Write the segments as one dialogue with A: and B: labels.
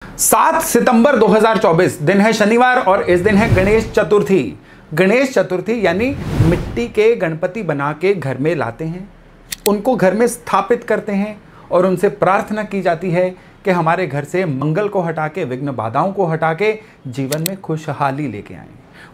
A: 7 सितंबर 2024 दिन है शनिवार और इस दिन है गणेश चतुर्थी। गणेश चतुर्थी यानी मिट्टी के गणपति बना के घर में लाते हैं, उनको घर में स्थापित करते हैं और उनसे प्रार्थना की जाती है कि हमारे घर से मंगल को हटा के, विघ्न बाधाओं को हटा के जीवन में खुशहाली लेके आएं।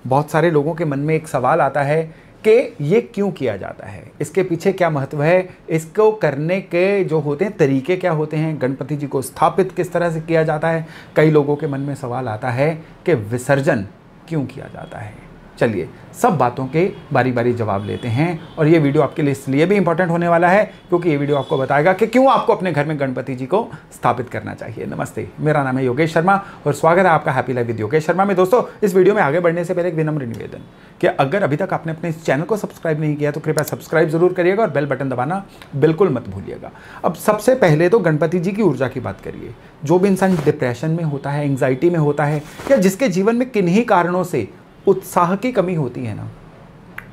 A: बहुत सारे लोगों के मन में एक सवाल आता है कि ये क्यों किया जाता है, इसके पीछे क्या महत्व है, इसको करने के जो होते हैं तरीके क्या होते हैं, गणपति जी को स्थापित किस तरह से किया जाता है। कई लोगों के मन में सवाल आता है कि विसर्जन क्यों किया जाता है। चलिए सब बातों के बारी बारी जवाब लेते हैं और ये वीडियो आपके लिए इसलिए भी इंपॉर्टेंट होने वाला है क्योंकि ये वीडियो आपको बताएगा कि क्यों आपको अपने घर में गणपति जी को स्थापित करना चाहिए। नमस्ते, मेरा नाम है योगेश शर्मा और स्वागत है आपका happy life with Yogesh Sharma में। दोस्तों, इस वीडियो में आगे बढ़ने से पहले एक विनम्र निवेदन कि अगर अभी तक आपने अपने इस चैनल को सब्सक्राइब नहीं किया तो कृपया सब्सक्राइब जरूर करिएगा और बेल बटन दबाना बिल्कुल मत भूलिएगा। अब सबसे पहले तो गणपति जी की ऊर्जा की बात करिए। जो भी इंसान डिप्रेशन में होता है, एंग्जाइटी में होता है या जिसके जीवन में किन्हीं कारणों से उत्साह की कमी होती है ना,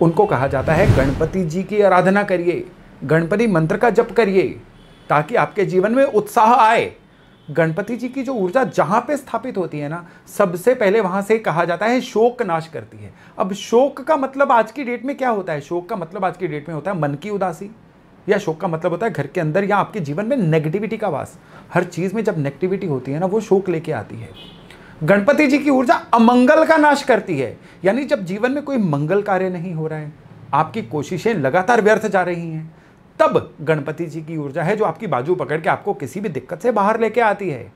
A: उनको कहा जाता है गणपति जी की आराधना करिए, गणपति मंत्र का जप करिए ताकि आपके जीवन में उत्साह आए। गणपति जी की जो ऊर्जा जहां पे स्थापित होती है ना, सबसे पहले वहां से कहा जाता है शोक नाश करती है। अब शोक का मतलब आज की डेट में क्या होता है? शोक का मतलब आज की डेट में होता है मन की उदासी, या शोक का मतलब होता है घर के अंदर या आपके जीवन में नेगेटिविटी का वास। हर चीज में जब नेगेटिविटी होती है ना, वो शोक लेके आती है। गणपति जी की ऊर्जा अमंगल का नाश करती है, यानी जब जीवन में कोई मंगल कार्य नहीं हो रहा है, आपकी कोशिशें लगातार व्यर्थ जा रही हैं, तब गणपति जी की ऊर्जा है जो आपकी बाजू पकड़ के आपको किसी भी दिक्कत से बाहर लेके आती है।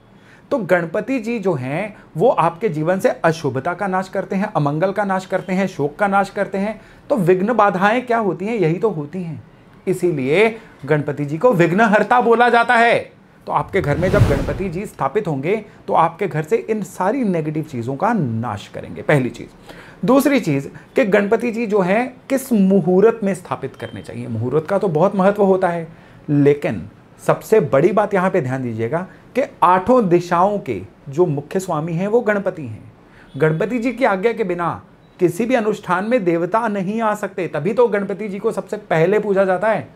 A: तो गणपति जी जो हैं वो आपके जीवन से अशुभता का नाश करते हैं, अमंगल का नाश करते हैं, शोक का नाश करते हैं। तो विघ्न बाधाएं क्या होती हैं? यही तो होती हैं। इसीलिए गणपति जी को विघ्नहर्ता बोला जाता है। तो आपके घर में जब गणपति जी स्थापित होंगे तो आपके घर से इन सारी नेगेटिव चीज़ों का नाश करेंगे, पहली चीज़। दूसरी चीज़ कि गणपति जी जो है किस मुहूर्त में स्थापित करने चाहिए। मुहूर्त का तो बहुत महत्व होता है, लेकिन सबसे बड़ी बात यहाँ पे ध्यान दीजिएगा कि 8 दिशाओं के जो मुख्य स्वामी हैं वो गणपति हैं। गणपति जी की आज्ञा के बिना किसी भी अनुष्ठान में देवता नहीं आ सकते, तभी तो गणपति जी को सबसे पहले पूजा जाता है।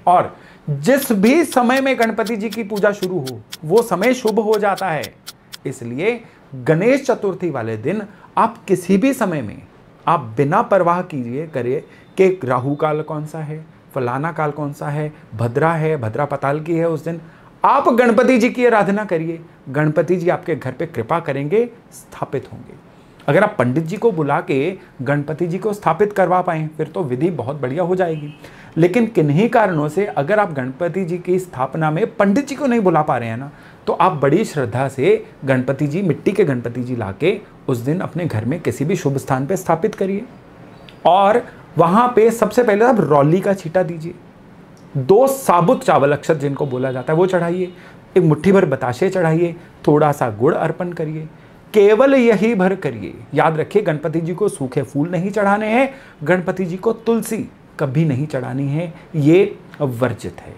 A: और जिस भी समय में गणपति जी की पूजा शुरू हो वो समय शुभ हो जाता है। इसलिए गणेश चतुर्थी वाले दिन आप किसी भी समय में आप बिना परवाह कीजिए करिए कि राहु काल कौन सा है, फलाना काल कौन सा है, भद्रा है, भद्रा पताल की है, उस दिन आप गणपति जी की आराधना करिए। गणपति जी आपके घर पे कृपा करेंगे, स्थापित होंगे। अगर आप पंडित जी को बुला के गणपति जी को स्थापित करवा पाएं फिर तो विधि बहुत बढ़िया हो जाएगी। लेकिन किन्हीं कारणों से अगर आप गणपति जी की स्थापना में पंडित जी को नहीं बुला पा रहे हैं ना, तो आप बड़ी श्रद्धा से गणपति जी, मिट्टी के गणपति जी लाके उस दिन अपने घर में किसी भी शुभ स्थान पे स्थापित करिए और वहां पे सबसे पहले आप रौली का छींटा दीजिए, 2 साबुत चावल अक्षत जिनको बोला जाता है वो चढ़ाइए, एक मुट्ठी भर बताशे चढ़ाइए, थोड़ा सा गुड़ अर्पण करिए। केवल यही भर करिए। याद रखिए, गणपति जी को सूखे फूल नहीं चढ़ाने हैं, गणपति जी को तुलसी कभी नहीं चढ़ानी है, ये वर्जित है।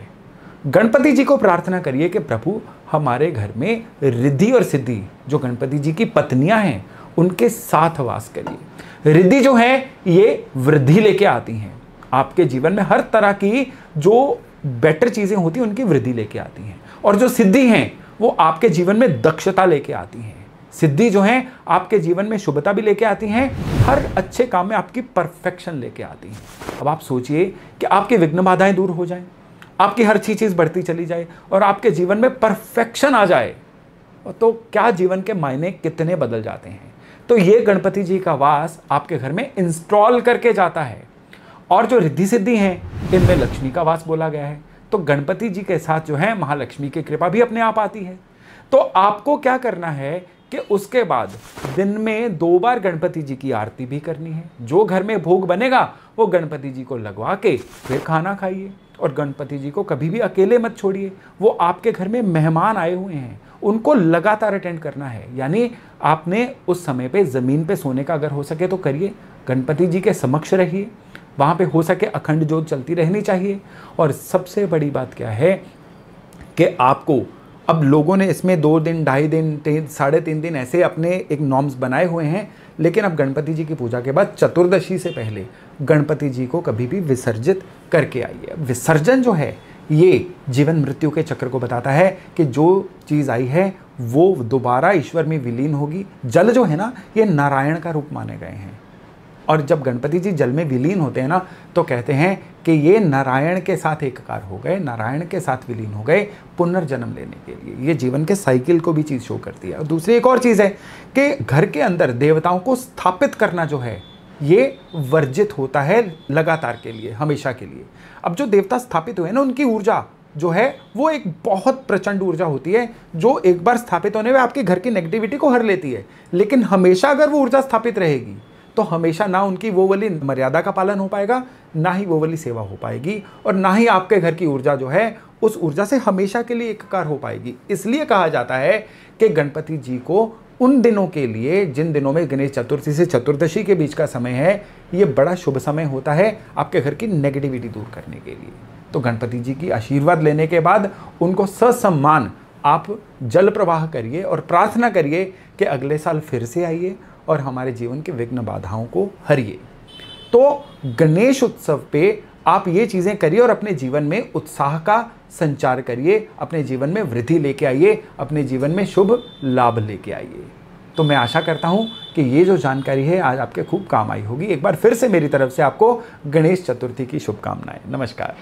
A: गणपति जी को प्रार्थना करिए कि प्रभु हमारे घर में रिद्धि और सिद्धि, जो गणपति जी की पत्नियां हैं उनके साथ वास करिए। रिद्धि जो है ये वृद्धि लेके आती हैं, आपके जीवन में हर तरह की जो बेटर चीजें होती हैं उनकी वृद्धि लेके आती हैं। और जो सिद्धि हैं वो आपके जीवन में दक्षता लेके आती हैं। सिद्धि जो है आपके जीवन में शुभता भी लेके आती हैं, हर अच्छे काम में आपकी परफेक्शन लेके आती हैं। अब आप सोचिए कि आपकी विघ्न बाधाएं दूर हो जाएं, आपकी हर चीज बढ़ती चली जाए और आपके जीवन में परफेक्शन आ जाए, तो क्या जीवन के मायने कितने बदल जाते हैं। तो ये गणपति जी का वास आपके घर में इंस्टॉल करके जाता है। और जो रिद्धि सिद्धि हैं इनमें लक्ष्मी का वास बोला गया है, तो गणपति जी के साथ जो है महालक्ष्मी की कृपा भी अपने आप आती है। तो आपको क्या करना है कि उसके बाद दिन में 2 बार गणपति जी की आरती भी करनी है। जो घर में भोग बनेगा वो गणपति जी को लगवा के फिर खाना खाइए। और गणपति जी को कभी भी अकेले मत छोड़िए, वो आपके घर में मेहमान आए हुए हैं, उनको लगातार अटेंड करना है। यानी आपने उस समय पे ज़मीन पे सोने का अगर हो सके तो करिए, गणपति जी के समक्ष रहिए, वहाँ पे हो सके अखंड ज्योत चलती रहनी चाहिए। और सबसे बड़ी बात क्या है कि आपको अब लोगों ने इसमें 2 दिन, 2.5 दिन, 3.5 दिन ऐसे अपने एक नॉर्म्स बनाए हुए हैं, लेकिन अब गणपति जी की पूजा के बाद चतुर्दशी से पहले गणपति जी को कभी भी विसर्जित करके आइए। विसर्जन जो है ये जीवन मृत्यु के चक्र को बताता है कि जो चीज़ आई है वो दोबारा ईश्वर में विलीन होगी। जल जो है ना, ये नारायण का रूप माने गए हैं, और जब गणपति जी जल में विलीन होते हैं ना, तो कहते हैं कि ये नारायण के साथ एकाकार हो गए, नारायण के साथ विलीन हो गए पुनर्जन्म लेने के लिए। ये जीवन के साइकिल को भी चीज़ शो करती है। और दूसरी एक और चीज़ है कि घर के अंदर देवताओं को स्थापित करना जो है, ये वर्जित होता है लगातार के लिए, हमेशा के लिए। अब जो देवता स्थापित हुए ना, उनकी ऊर्जा जो है वो एक बहुत प्रचंड ऊर्जा होती है, जो एक बार स्थापित होने में आपके घर की नेगेटिविटी को हर लेती है। लेकिन हमेशा अगर वो ऊर्जा स्थापित रहेगी तो हमेशा ना उनकी वो वाली मर्यादा का पालन हो पाएगा, ना ही वो वाली सेवा हो पाएगी, और ना ही आपके घर की ऊर्जा जो है उस ऊर्जा से हमेशा के लिए एकाकार हो पाएगी। इसलिए कहा जाता है कि गणपति जी को उन दिनों के लिए, जिन दिनों में गणेश चतुर्थी से चतुर्दशी के बीच का समय है, ये बड़ा शुभ समय होता है आपके घर की नेगेटिविटी दूर करने के लिए। तो गणपति जी की आशीर्वाद लेने के बाद उनको ससम्मान आप जल प्रवाह करिए और प्रार्थना करिए कि अगले साल फिर से आइए और हमारे जीवन के विघ्न बाधाओं को हरिए। तो गणेश उत्सव पे आप ये चीज़ें करिए और अपने जीवन में उत्साह का संचार करिए, अपने जीवन में वृद्धि लेके आइए, अपने जीवन में शुभ लाभ लेके आइए। तो मैं आशा करता हूँ कि ये जो जानकारी है आज आपके खूब काम आई होगी। एक बार फिर से मेरी तरफ से आपको गणेश चतुर्थी की शुभकामनाएं। नमस्कार।